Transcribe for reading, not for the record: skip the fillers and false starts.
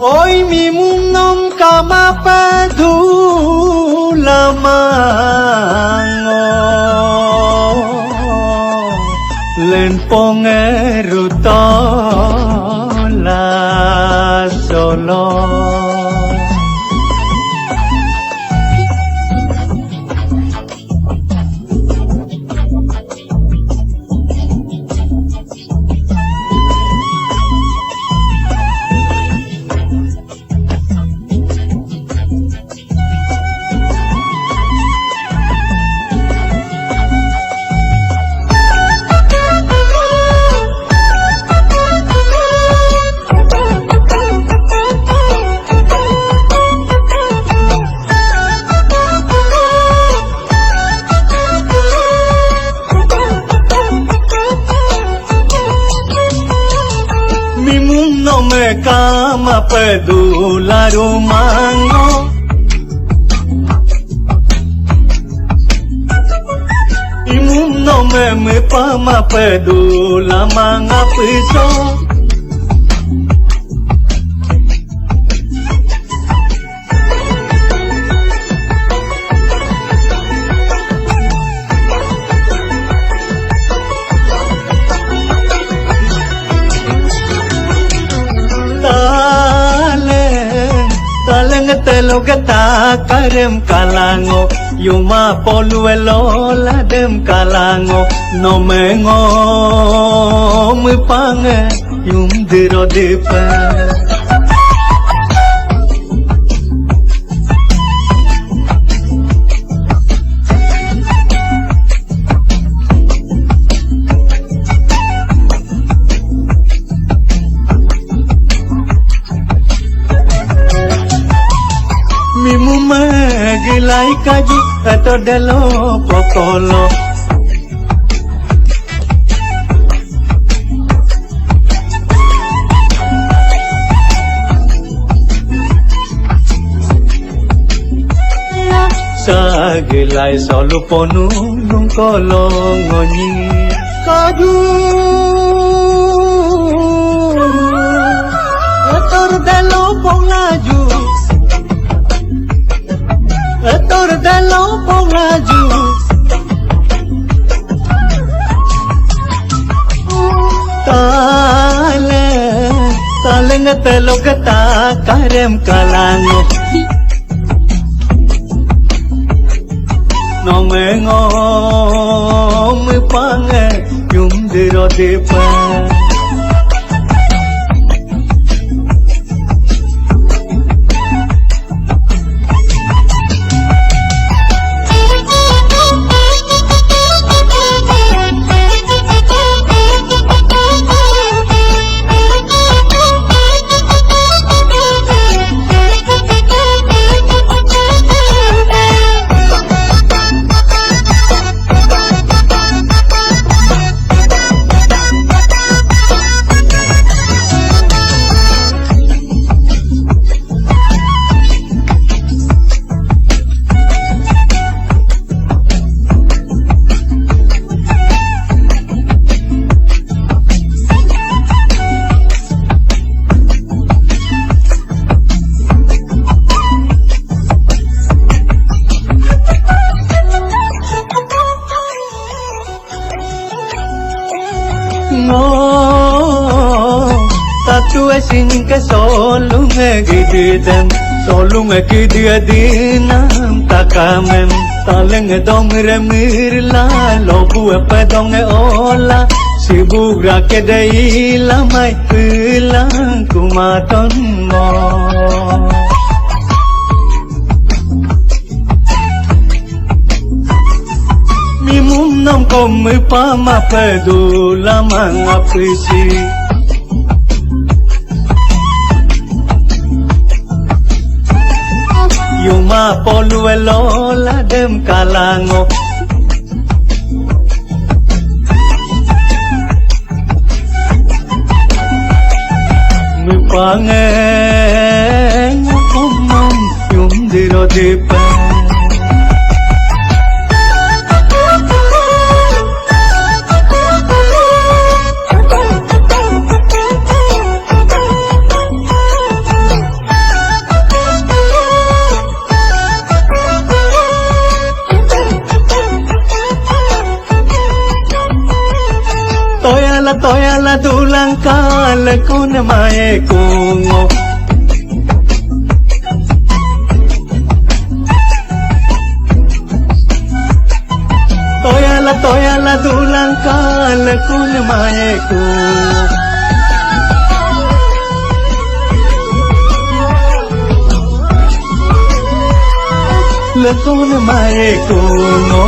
Ôi mi mung nom kama padu lamango len pongeru la solo no me kama pedula rumango Imum no me pama pedula manga piso Telo gata karem kalango Yuma poluelo la dem kalango No mengo mi pange Yum diro dipa Gilai kaji atau delo pokolo Sa gilai solu ponu nung kolong ngoni kaju atau delo pongaju Ator dalo pongaju Tale ngatelo kata karem kalango No mengo mi pange yum diro dipa Tatu asin ke solung gididem solung gididinam takamem taleng dong remirla lobu pedong ola sibura kedai lamai pilang kumatongo Mimum nom kom pama pedula mangapisi Yuma poluelo la dem kalango Mi pange ngomong yum diro dipa toyala dulang kala kun mae kungo toyala dulang kala kun mae kungo la kun mae kungo